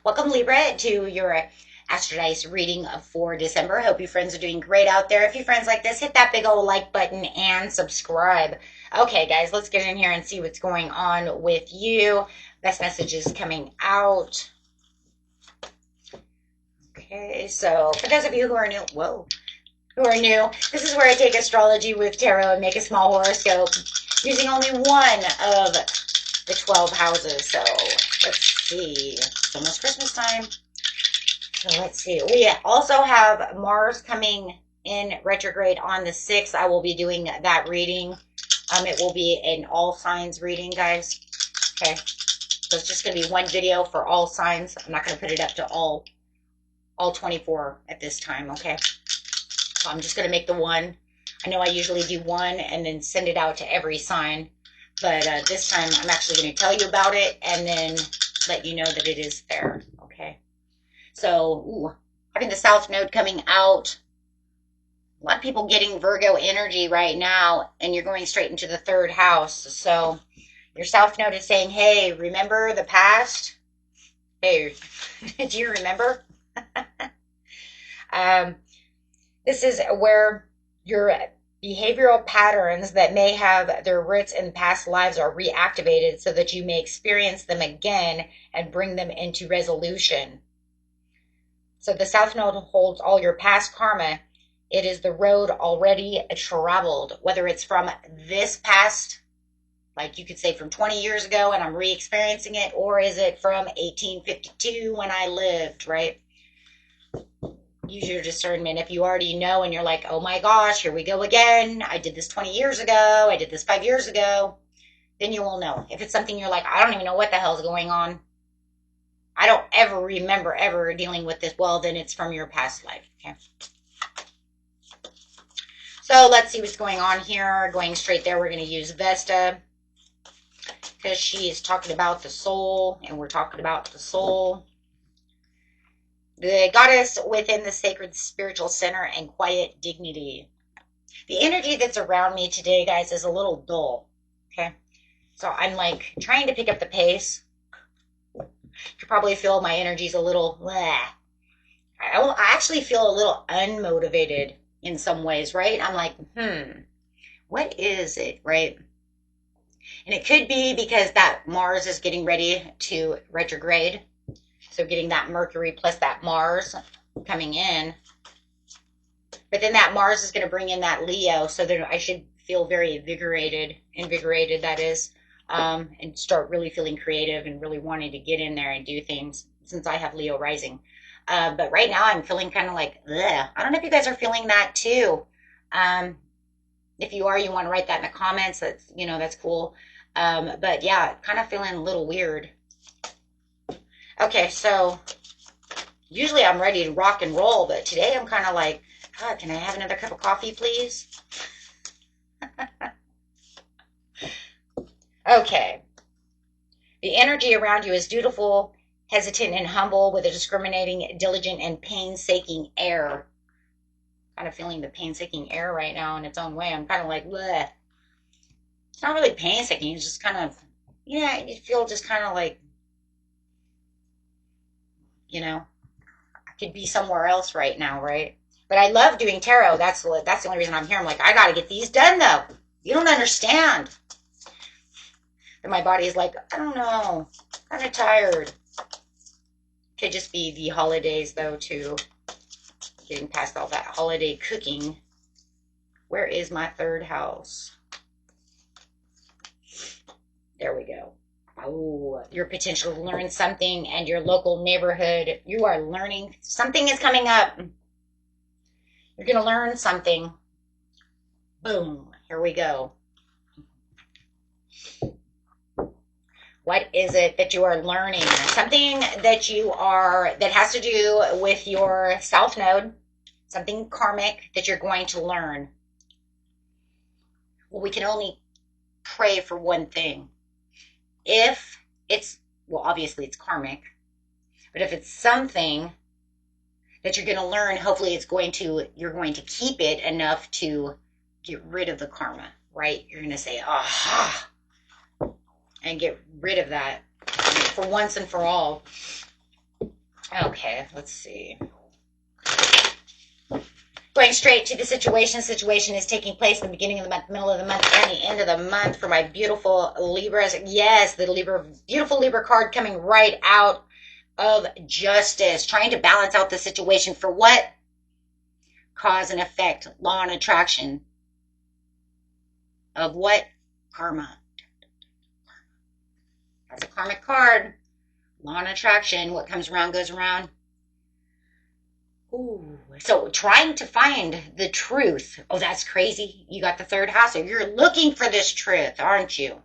Welcome, Libra, to your Astrodice reading for December. Hope you friends are doing great out there. If you friends like this, hit that big old like button and subscribe. Okay, guys, let's get in here and see what's going on with you. Best messages coming out. Okay, so for those of you who are new, this is where I take astrology with tarot and make a small horoscope using only one of the 12 houses. So let's see. It's almost Christmas time. So let's see. We also have Mars coming in retrograde on the 6th. I will be doing that reading. It will be an all signs reading, guys. Okay. So it's just going to be one video for all signs. I'm not going to put it up to all 24 at this time, okay? So I'm just going to make the one. I know I usually do one and then send it out to every sign. But this time I'm actually going to tell you about it and then let you know that it is there, okay? So, having the South Node coming out. A lot of people getting Virgo energy right now, and you're going straight into the 3rd house. So, your South Node is saying, hey, remember the past? Hey, do you remember? This is where your behavioral patterns that may have their roots in past lives are reactivated so that you may experience them again and bring them into resolution. So the South Node holds all your past karma. It is the road already traveled, whether it's from this past, like you could say from 20 years ago and I'm re-experiencing it, or is it from 1852 when I lived, right? Use your discernment. If you already know and you're like, oh my gosh, here we go again. I did this 20 years ago. I did this 5 years ago. Then you will know. If it's something you're like, I don't even know what the hell's going on. I don't ever remember ever dealing with this. Well, then it's from your past life. Okay. So let's see what's going on here. Going straight there, we're going to use Vesta because she is talking about the soul, and we're talking about the soul. The goddess within the sacred spiritual center and quiet dignity. The energy that's around me today, guys, is a little dull. Okay. So I'm like trying to pick up the pace. You probably feel my energy's a little bleh. I actually feel a little unmotivated in some ways, right? I'm like, what is it, right? And it could be because that Mars is getting ready to retrograde. So getting that Mercury plus that Mars coming in. But then that Mars is going to bring in that Leo, so that I should feel very invigorated, that is, and start really feeling creative and really wanting to get in there and do things since I have Leo rising. But right now I'm feeling kind of like, ugh. I don't know if you guys are feeling that too. If you are, you want to write that in the comments. That's cool. But yeah, kind of feeling a little weird. Okay, so usually I'm ready to rock and roll, but today I'm kind of like, God, can I have another cup of coffee, please? Okay. The energy around you is dutiful, hesitant, and humble with a discriminating, diligent, and painstaking air. Kind of feeling the painstaking air right now in its own way. I'm kind of like, bleh. It's not really painstaking. It's just kind of, you feel just kind of like, I could be somewhere else right now, right? But I love doing tarot. That's the only reason I'm here. I'm like, I got to get these done, though. You don't understand. And my body is like, I don't know. Kind of tired. Could just be the holidays, though, too. Getting past all that holiday cooking. Where is my 3rd house? There we go. Oh, your potential to learn something and your local neighborhood. You are learning. Something is coming up. You're going to learn something. Boom. Here we go. What is it that you are learning? Something that has to do with your South Node. Something karmic that you're going to learn. Well, we can only pray for one thing. If obviously it's karmic, but if it's something that you're going to learn, hopefully you're going to keep it enough to get rid of the karma, right? You're going to say, aha, and get rid of that for once and for all. Okay, let's see. Going straight to the situation. Situation is taking place in the beginning of the month, middle of the month, and the end of the month for my beautiful Libras. Yes, the Libra, beautiful Libra card coming right out of justice, trying to balance out the situation for what? Cause and effect, law and attraction of what? Karma. That's a karmic card. Law and attraction, what comes around goes around. Ooh, so trying to find the truth. Oh, that's crazy. You got the third house. So you're looking for this truth, aren't you?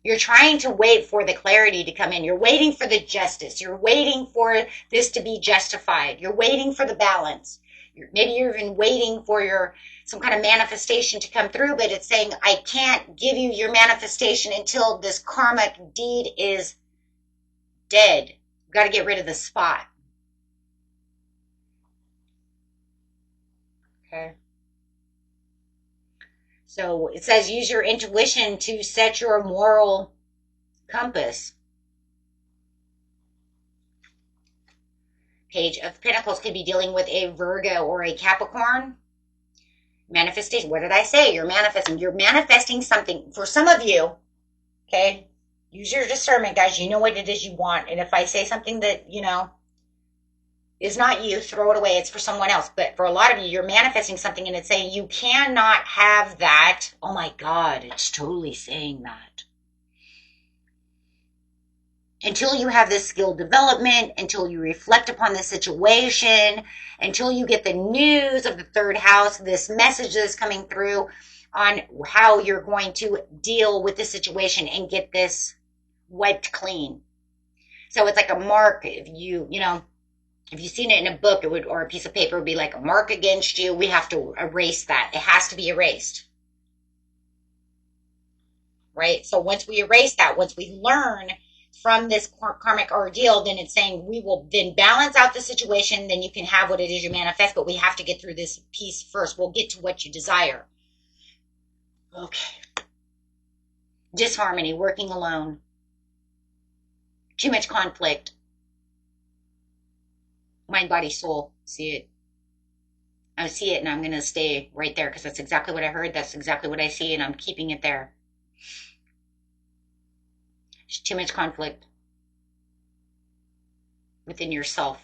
You're trying to wait for the clarity to come in. You're waiting for the justice. You're waiting for this to be justified. You're waiting for the balance. Maybe you're even waiting for some kind of manifestation to come through, but it's saying, I can't give you your manifestation until this karmic deed is dead. You've got to get rid of the spot. Okay. So it says use your intuition to set your moral compass. Page of Pentacles could be dealing with a Virgo or a Capricorn. Manifestation. What did I say? You're manifesting. You're manifesting something. For some of you, okay, use your discernment, guys. You know what it is you want. And if I say something that, is not you, throw it away. It's for someone else. But for a lot of you, you're manifesting something and it's saying you cannot have that. Oh my God, it's totally saying that. Until you have this skill development, until you reflect upon the situation, until you get the news of the third house, this message that's coming through on how you're going to deal with the situation and get this wiped clean. So it's like a mark. If if you've seen it in a book, it would, or a piece of paper, would be like a mark against you. We have to erase that. It has to be erased. Right? So once we erase that, once we learn from this karmic ordeal, then it's saying we will then balance out the situation. Then you can have what it is you manifest, but we have to get through this piece first. We'll get to what you desire. Okay. Disharmony, working alone. Too much conflict. Mind, body, soul. See it. I see it and I'm going to stay right there because that's exactly what I heard. That's exactly what I see and I'm keeping it there. There's too much conflict within yourself.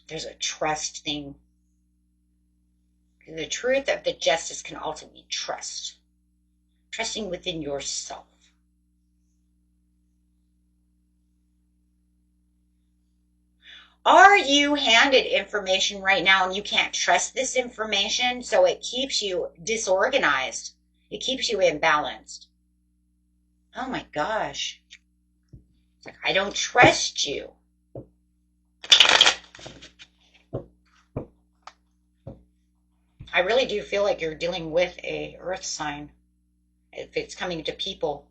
There's a trust thing. The truth of the justice can also be trust. Trusting within yourself. Are you handed information right now and you can't trust this information? So it keeps you disorganized. It keeps you imbalanced. Oh my gosh. It's like, I don't trust you. I really do feel like you're dealing with a earth sign. If it's coming to people.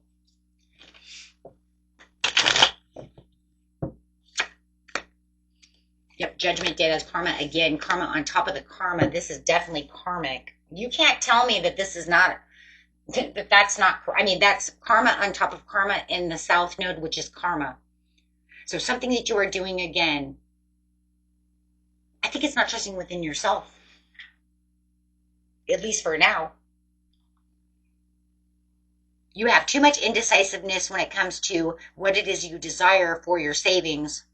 Yep, Judgment Day, that's karma again. Karma on top of the karma. This is definitely karmic. You can't tell me that this is not, that's not, I mean, that's karma on top of karma in the South Node, which is karma. So something that you are doing again, I think it's not trusting within yourself. At least for now. You have too much indecisiveness when it comes to what it is you desire for your savings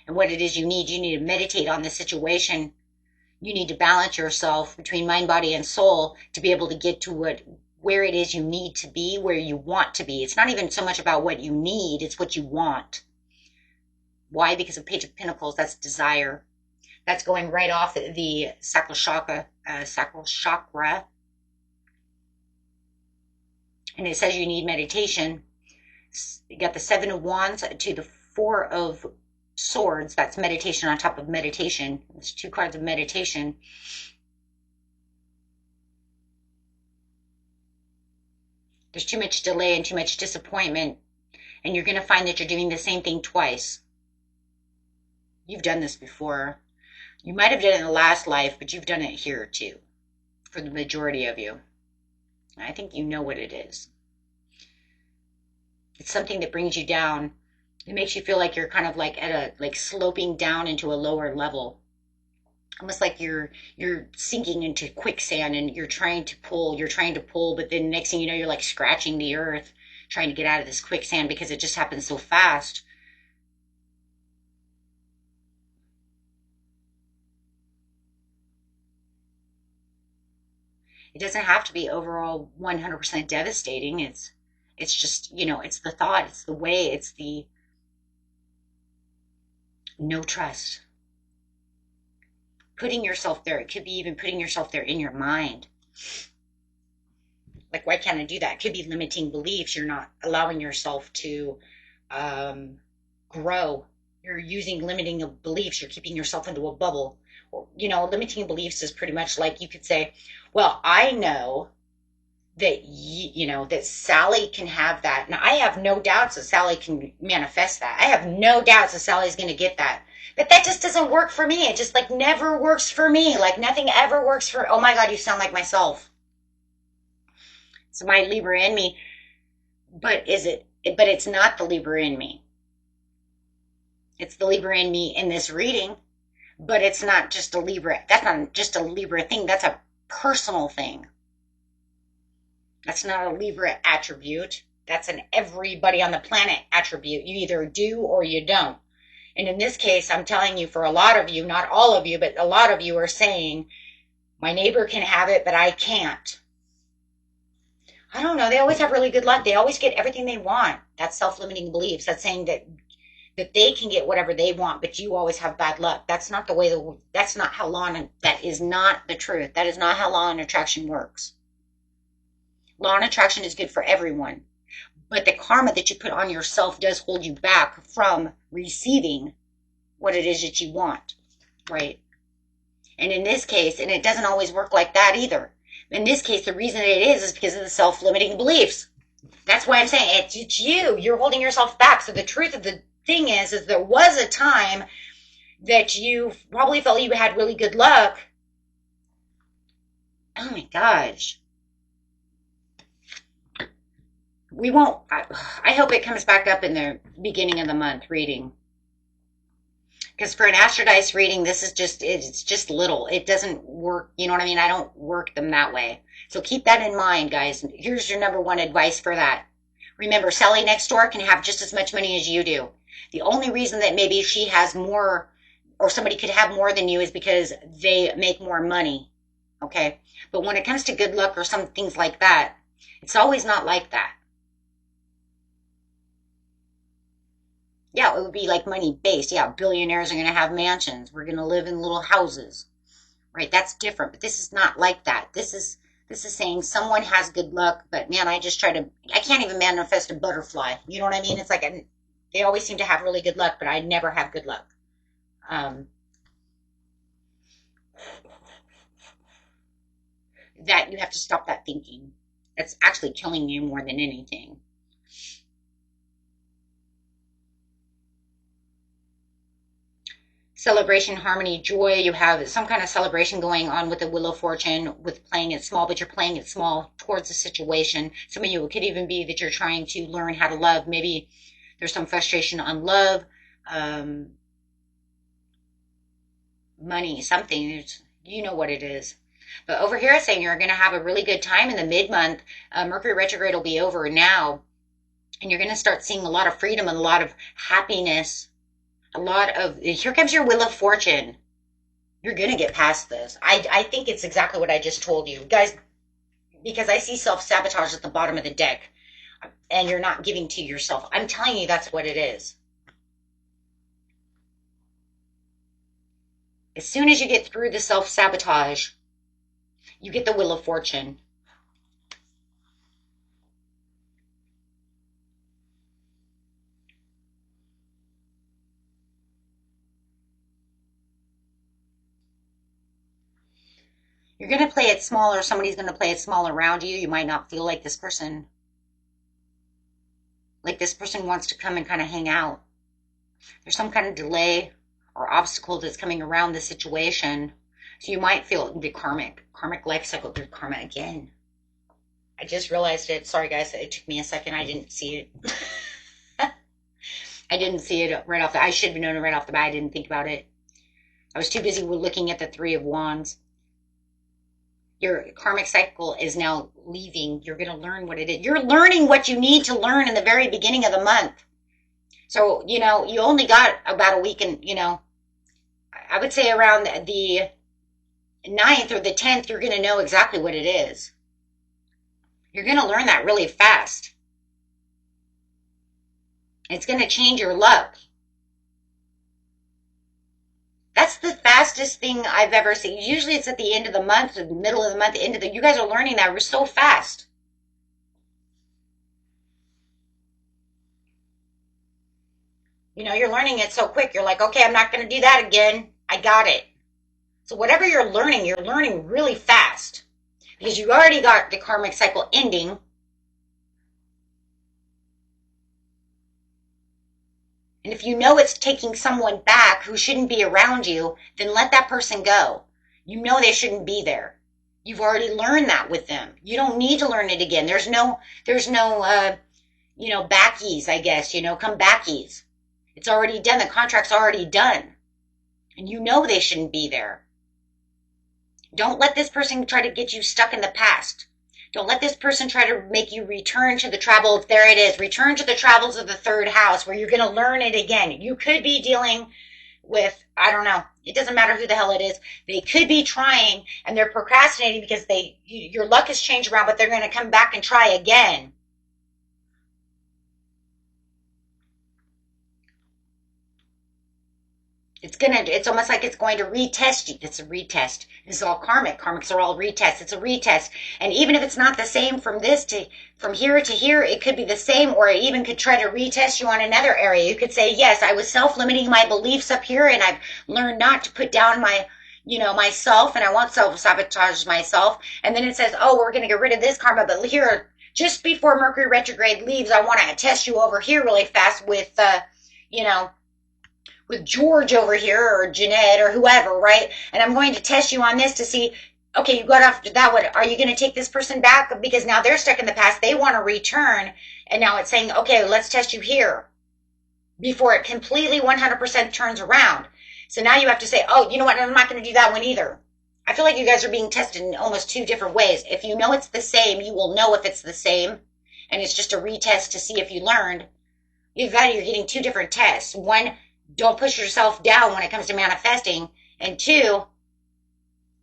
and what it is you need. You need to meditate on the situation. You need to balance yourself between mind, body, and soul to be able to get to where it is you need to be, where you want to be. It's not even so much about what you need, it's what you want. Why? Because of Page of Pentacles, that's desire. That's going right off the sacral chakra. And it says you need meditation. You got the Seven of Wands to the Four of Swords. That's meditation on top of meditation. There's two cards of meditation. There's too much delay and too much disappointment. And you're going to find that you're doing the same thing twice. You've done this before. You might have done it in the last life, but you've done it here too. For the majority of you. I think you know what it is. It's something that brings you down. It makes you feel like you're kind of like at a like sloping down into a lower level. Almost like you're sinking into quicksand and you're trying to pull, but then next thing you know you're like scratching the earth trying to get out of this quicksand because it just happens so fast. It doesn't have to be overall 100% devastating. It's just, it's the thought, it's the way, it's the no trust. Putting yourself there. It could be even putting yourself there in your mind. Like, why can't I do that? It could be limiting beliefs. You're not allowing yourself to um, grow. You're using limiting of beliefs. You're keeping yourself into a bubble. Limiting beliefs is pretty much like you could say, well, I know that that Sally can have that. Now I have no doubts that Sally can manifest that. I have no doubts that Sally's going to get that. But that just doesn't work for me. It just like never works for me. Like nothing ever works for. Oh my God, you sound like myself. It's my Libra in me, but is it? But it's not the Libra in me. It's the Libra in me in this reading, but it's not just a Libra. That's not just a Libra thing. That's a personal thing. That's not a Libra attribute. That's an everybody on the planet attribute. You either do or you don't. And in this case, I'm telling you, for a lot of you, not all of you, but a lot of you are saying, my neighbor can have it, but I can't. I don't know. They always have really good luck. They always get everything they want. That's self-limiting beliefs. That's saying that they can get whatever they want, but you always have bad luck. That's not the way that's not how that is not the truth. That is not how law and attraction works. Law and attraction is good for everyone. But the karma that you put on yourself does hold you back from receiving what it is that you want, right? And in this case, and it doesn't always work like that either. In this case, the reason it is because of the self-limiting beliefs. That's why I'm saying it's you. You're holding yourself back. So the truth of the thing is there was a time that you probably felt you had really good luck. Oh my gosh. We won't, I hope it comes back up in the beginning of the month reading. Because for an Astro Dice reading, it's just little. It doesn't work, you know what I mean? I don't work them that way. So keep that in mind, guys. Here's your number one advice for that. Remember, Sally next door can have just as much money as you do. The only reason that maybe she has more, or somebody could have more than you, is because they make more money, okay? But when it comes to good luck or some things like that, it's always not like that. Yeah, it would be like money based. Yeah, billionaires are going to have mansions. We're going to live in little houses, right? That's different. But this is not like that. This is saying someone has good luck, but man, I can't even manifest a butterfly. You know what I mean? It's like they always seem to have really good luck, but I never have good luck. That you have to stop that thinking. It's actually killing you more than anything. Celebration, harmony, joy. You have some kind of celebration going on with the Wheel of Fortune with playing it small, but you're playing it small towards the situation. Some of you, it could even be that you're trying to learn how to love. Maybe there's some frustration on love, money, something. You know what it is. But over here it's saying you're going to have a really good time in the mid-month. Mercury retrograde will be over now. And you're going to start seeing a lot of freedom and a lot of happiness. Here comes your Wheel of Fortune. You're going to get past this. I think it's exactly what I just told you. Guys, because I see self-sabotage at the bottom of the deck. And you're not giving to yourself. I'm telling you that's what it is. As soon as you get through the self-sabotage, you get the Wheel of Fortune. You're going to play it small, or somebody's going to play it small around you. You might not feel like this person wants to come and kind of hang out. There's some kind of delay or obstacle that's coming around the situation. So you might feel the karmic life cycle, there's karma again. I just realized it. Sorry, guys. It took me a second. I didn't see it. I didn't see it right off the... I should have known it right off the bat. I didn't think about it. I was too busy looking at the Three of Wands. Your karmic cycle is now leaving. You're going to learn what it is. You're learning what you need to learn in the very beginning of the month. So, you know, you only got about a week, and, you know, I would say around the 9th or the 10th, you're going to know exactly what it is. You're going to learn that really fast. It's going to change your luck. That's the fastest thing I've ever seen. Usually it's at the end of the month, the middle of the month, end of the... You guys are learning that so fast. You know, you're learning it so quick. You're like, okay, I'm not going to do that again. I got it. So whatever you're learning really fast. Because you already got the karmic cycle ending. And if you know it's taking someone back who shouldn't be around you, then let that person go. You know they shouldn't be there. You've already learned that with them. You don't need to learn it again. There's no backies, I guess, come backies. It's already done. The contract's already done. And you know they shouldn't be there. Don't let this person try to get you stuck in the past. Don't let this person try to make you return to the travels. There it is. Return to the travels of the third house where you're going to learn it again. You could be dealing with, I don't know. It doesn't matter who the hell it is. They could be trying and they're procrastinating because your luck has changed around, but they're going to come back and try again. It's almost like it's going to retest you. It's a retest. This is all karmic. Karmics are all retests. It's a retest. And even if it's not the same from here to here, it could be the same, or it even could try to retest you on another area. You could say, yes, I was self-limiting my beliefs up here, and I've learned not to put down myself, and I won't self-sabotage myself. And then it says, oh, we're going to get rid of this karma, but here, just before Mercury retrograde leaves, I want to test you over here really fast with, with George over here or Jeanette or whoever, right? And I'm going to test you on this to see, okay, you got off that one. Are you going to take this person back? Because now they're stuck in the past. They want to return. And now it's saying, okay, let's test you here before it completely 100% turns around. So now you have to say, oh, you know what? I'm not going to do that one either. I feel like you guys are being tested in almost two different ways. If you know it's the same, you will know if it's the same. And it's just a retest to see if you learned. You're getting two different tests. One, don't push yourself down when it comes to manifesting. And two,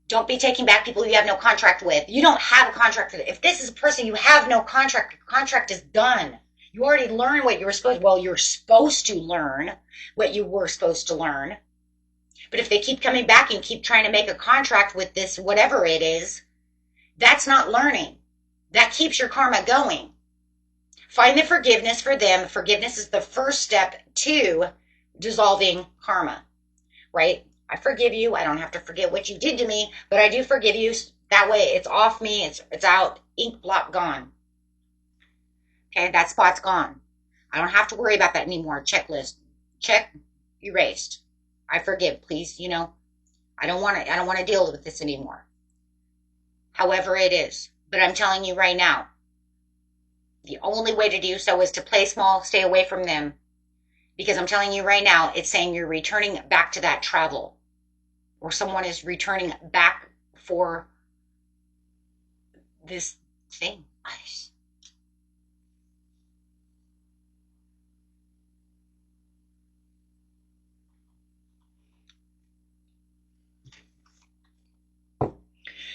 don't be taking back people you have no contract with. You don't have a contract with. If this is a person you have no contract, your contract is done. You already learned what you were supposed to. Well, you're supposed to learn what you were supposed to learn. But if they keep coming back and keep trying to make a contract with this, whatever it is, that's not learning. That keeps your karma going. Find the forgiveness for them. Forgiveness is the first step to dissolving karma, right? I forgive you. I don't have to forget what you did to me, but I do forgive you. That way it's off me. It's out. Ink blot gone. Okay, that spot's gone. I don't have to worry about that anymore. Checklist. Check. Erased. I forgive, please. I don't want to deal with this anymore. However it is. But I'm telling you right now, the only way to do so is to play small, stay away from them. Because I'm telling you right now, it's saying you're returning back to that travel. Or someone is returning back for this thing.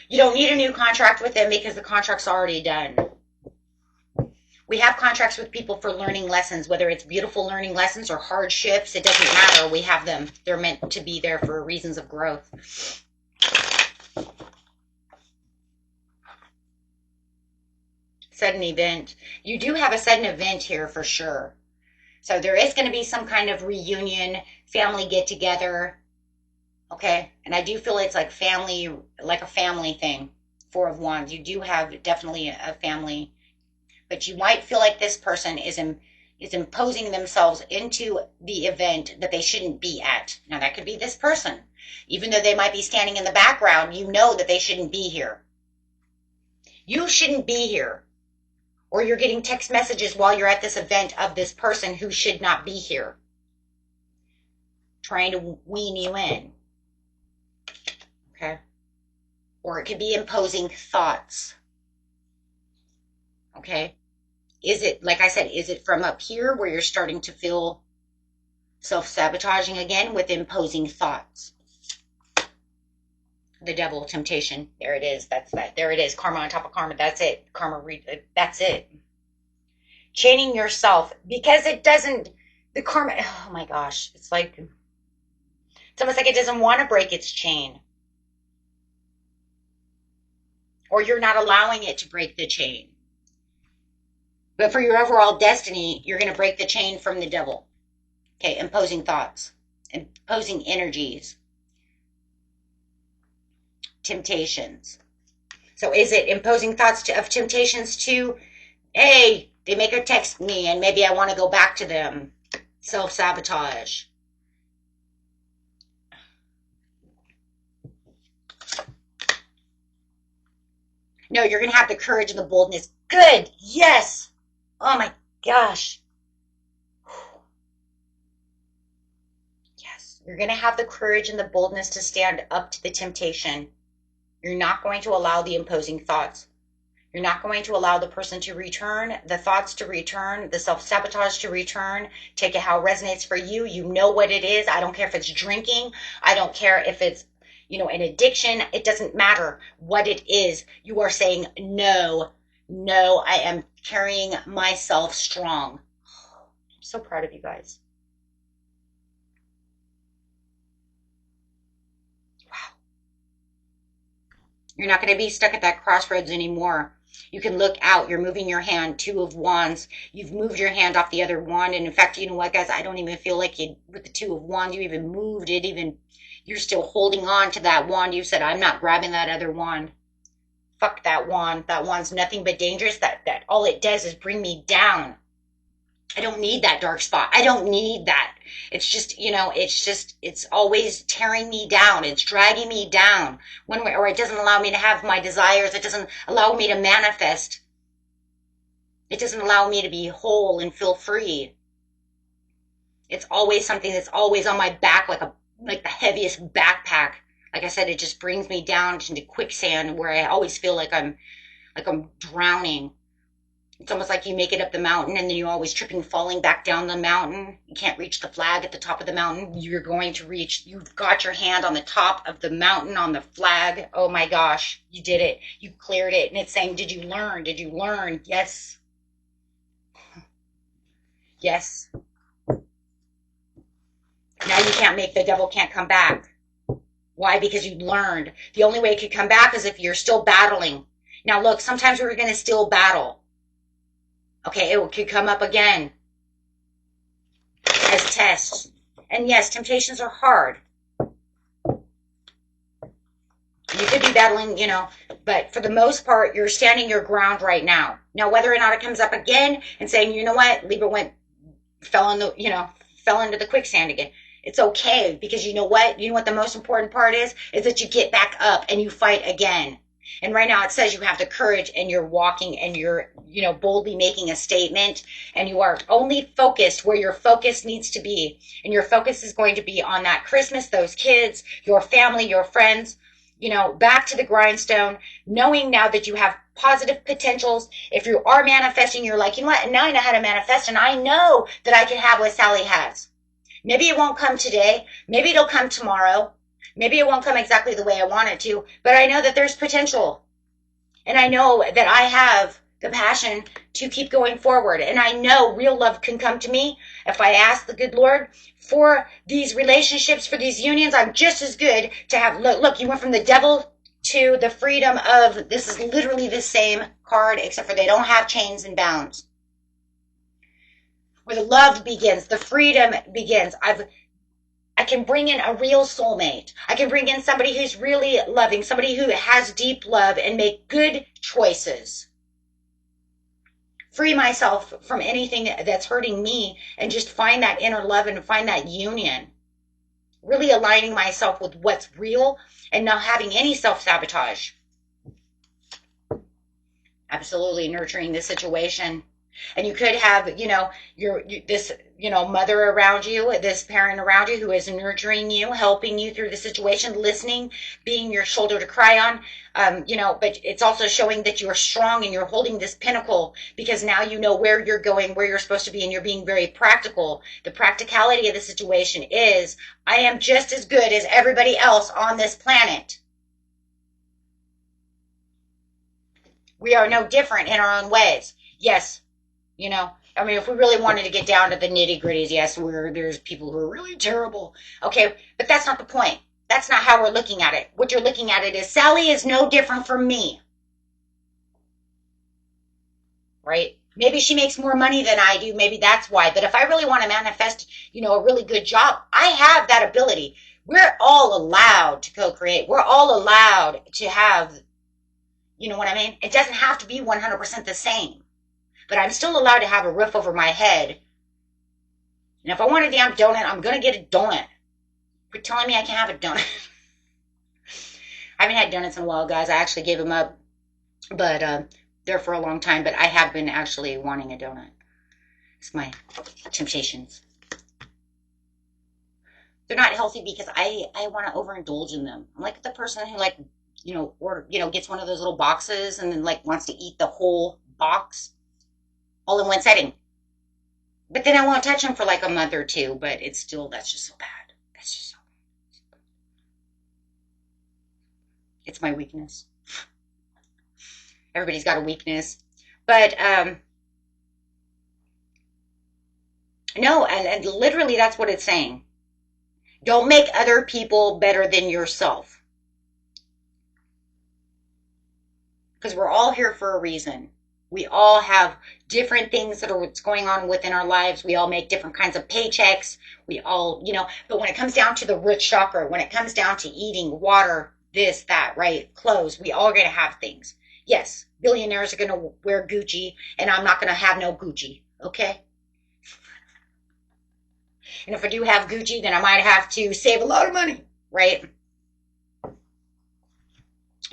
You don't need a new contract with them because the contract's already done. We have contracts with people for learning lessons, whether it's beautiful learning lessons or hardships. It doesn't matter. We have them. They're meant to be there for reasons of growth. Sudden event. You do have a sudden event here for sure. So there is going to be some kind of reunion, family get together. Okay. And I do feel it's like a family thing. Four of Wands. You do have definitely a family. But you might feel like this person is imposing themselves into the event that they shouldn't be at. Now, that could be this person. Even though they might be standing in the background, you know that they shouldn't be here. You shouldn't be here. Or you're getting text messages while you're at this event of this person who should not be here, trying to wean you in. Okay? Or it could be imposing thoughts. Okay? Is it, like I said, is it from up here where you're starting to feel self-sabotaging again with imposing thoughts? The devil, temptation. There it is. That's that. There it is. Karma on top of karma. That's it. Karma. That's it. Chaining yourself because it doesn't. The karma. Oh my gosh. It's almost like it doesn't want to break its chain. Or you're not allowing it to break the chain. But for your overall destiny, you're going to break the chain from the devil. Okay. Imposing thoughts. Imposing energies. Temptations. So is it imposing thoughts of temptations to, hey, they make a text me and maybe I want to go back to them. Self-sabotage. No, you're going to have the courage and the boldness. Good. Yes. Oh my gosh. Yes. You're going to have the courage and the boldness to stand up to the temptation. You're not going to allow the imposing thoughts. You're not going to allow the person to return, the thoughts to return, the self-sabotage to return. Take it how it resonates for you. You know what it is. I don't care if it's drinking. I don't care if it's, an addiction. It doesn't matter what it is. You are saying, no, I am carrying myself strong. I'm so proud of you guys. You're not going to be stuck at that crossroads anymore. You can look out. You're moving your hand. 2 of Wands. You've moved your hand off the other wand. And in fact, you know what, guys? I don't even feel like with the 2 of Wands, you even moved it. You're still holding on to that wand. You said, I'm not grabbing that other wand. Fuck that wand. That wand's nothing but dangerous. That all it does is bring me down. I don't need that dark spot. I don't need that. It's just, it's always tearing me down. It's dragging me down one way, or it doesn't allow me to have my desires. It doesn't allow me to manifest. It doesn't allow me to be whole and feel free. It's always something that's always on my back, like the heaviest backpack. Like I said, it just brings me down into quicksand where I always feel like I'm drowning. It's almost like you make it up the mountain and then you always tripping, falling back down the mountain. You can't reach the flag at the top of the mountain. You're going to reach, you've got your hand on the top of the mountain on the flag. Oh my gosh, you did it. You cleared it. And it's saying, did you learn? Did you learn? Yes. Yes. Now you can't the devil can't come back. Why? Because you learned. The only way it could come back is if you're still battling. Now look, sometimes we're going to still battle. Okay, it could come up again as tests. And yes, temptations are hard. You could be battling, but for the most part, you're standing your ground right now. Now, whether or not it comes up again and saying, you know what, Libra fell into the quicksand again. It's okay because you know what? You know what the most important part is that you get back up and you fight again. And right now it says you have the courage and you're walking and you're, boldly making a statement and you are only focused where your focus needs to be. And your focus is going to be on that Christmas, those kids, your family, your friends, back to the grindstone, knowing now that you have positive potentials. If you are manifesting, you're like, you know what? Now I know how to manifest and I know that I can have what Sally has. Maybe it won't come today. Maybe it'll come tomorrow. Maybe it won't come exactly the way I want it to, but I know that there's potential. And I know that I have the passion to keep going forward. And I know real love can come to me if I ask the good Lord for these relationships, for these unions. I'm just as good to have, look, you went from the devil to the freedom of, this is literally the same card, except for they don't have chains and bounds. Where the love begins, the freedom begins. I can bring in a real soulmate. I can bring in somebody who's really loving, somebody who has deep love and make good choices. Free myself from anything that's hurting me and just find that inner love and find that union. Really aligning myself with what's real and not having any self-sabotage. I've absolutely nurturing the situation. And you could have, this, mother around you, this parent around you who is nurturing you, helping you through the situation, listening, being your shoulder to cry on. But it's also showing that you're strong and you're holding this pinnacle because now you know where you're going, where you're supposed to be, and you're being very practical. The practicality of the situation is, I am just as good as everybody else on this planet. We are no different in our own ways. Yes. If we really wanted to get down to the nitty gritties, yes, there's people who are really terrible. Okay, but that's not the point. That's not how we're looking at it. What you're looking at it is Sally is no different from me. Right? Maybe she makes more money than I do. Maybe that's why. But if I really want to manifest, a really good job, I have that ability. We're all allowed to co-create. We're all allowed to have, you know what I mean? It doesn't have to be 100% the same. But I'm still allowed to have a roof over my head. And if I want a damn donut, I'm going to get a donut. Quit telling me I can't have a donut. I haven't had donuts in a while, guys. I actually gave them up. But there for a long time. But I have been actually wanting a donut. It's my temptations. They're not healthy because I want to overindulge in them. I'm like the person who gets one of those little boxes and then wants to eat the whole box. All in one setting. But then I won't touch them for a month or two, but that's just so bad. That's just so bad. It's my weakness. Everybody's got a weakness. But, no, and literally that's what it's saying. Don't make other people better than yourself. Because we're all here for a reason. We all have different things that are what's going on within our lives. We all make different kinds of paychecks. We all, but when it comes down to the root chakra, when it comes down to eating, water, this, that, right, clothes, we all are going to have things. Yes, billionaires are going to wear Gucci, and I'm not going to have no Gucci, okay? And if I do have Gucci, then I might have to save a lot of money, right? Do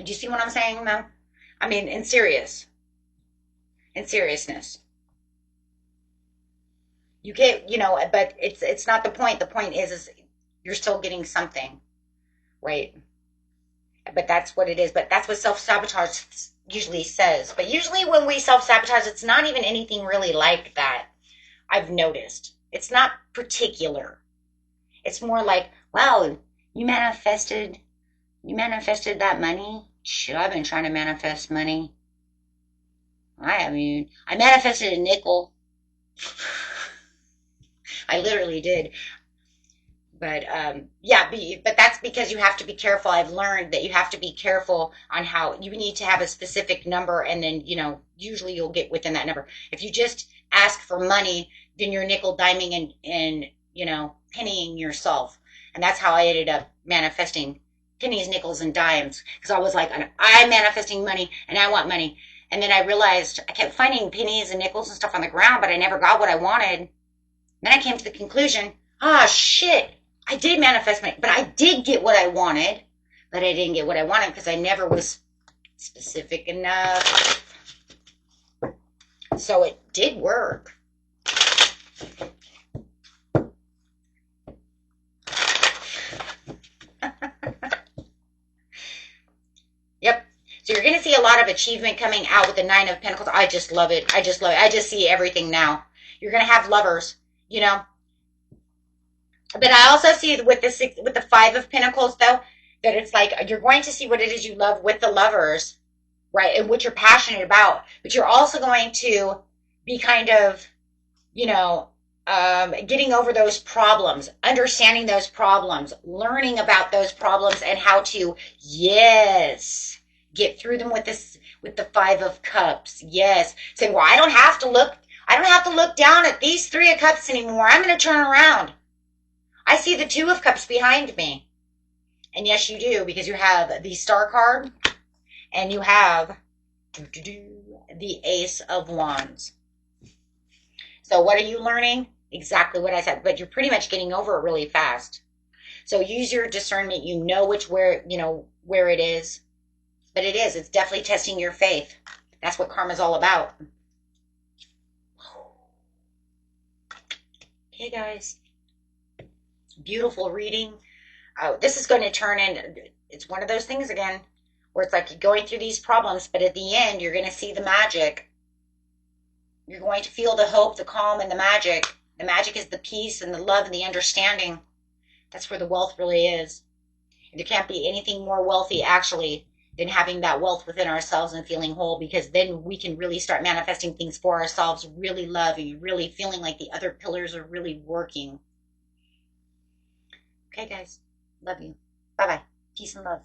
you see what I'm saying, though? I mean, in seriousness. You get, but it's not the point. The point is you're still getting something, right? But that's what it is. But that's what self-sabotage usually says. But usually when we self-sabotage, it's not even anything really like that. I've noticed. It's not particular. It's more like, wow, you manifested that money? Shit, I've been trying to manifest money. I manifested a nickel. I literally did. But, but that's because you have to be careful. I've learned that you have to be careful on how you need to have a specific number, and then, usually you'll get within that number. If you just ask for money, then you're nickel diming and pennying yourself. And that's how I ended up manifesting pennies, nickels, and dimes. Because I was like, I'm manifesting money, and I want money. And then I realized I kept finding pennies and nickels and stuff on the ground, but I never got what I wanted. Then I came to the conclusion, shit, I did manifest money, but I did get what I wanted, but I didn't get what I wanted because I never was specific enough. So it did work. Yep. So you're going to see a lot of achievement coming out with the Nine of Pentacles. I just love it. I just love it. I just see everything now. You're going to have lovers, But I also see with the Five of Pentacles, though, that it's like you're going to see what it is you love with the lovers, right? And what you're passionate about. But you're also going to be kind of, getting over those problems, understanding those problems, learning about those problems and how to, get through them with the Five of Cups. Yes. Saying, well, I don't have to look down at these Three of Cups anymore. I'm going to turn around. I see the Two of Cups behind me. And yes, you do, because you have the Star card and you have the Ace of Wands. So what are you learning? Exactly what I said, but you're pretty much getting over it really fast. So use your discernment. Where it is. But it's definitely testing your faith. That's what karma's all about. Okay, guys. Beautiful reading. This is going to turn in, it's one of those things again, where it's like you're going through these problems, but at the end, you're going to see the magic. You're going to feel the hope, the calm, and the magic. The magic is the peace and the love and the understanding. That's where the wealth really is. And there can't be anything more wealthy, actually, than having that wealth within ourselves and feeling whole, because then we can really start manifesting things for ourselves, really loving, really feeling like the other pillars are really working. Okay, guys. Love you. Bye-bye. Peace and love.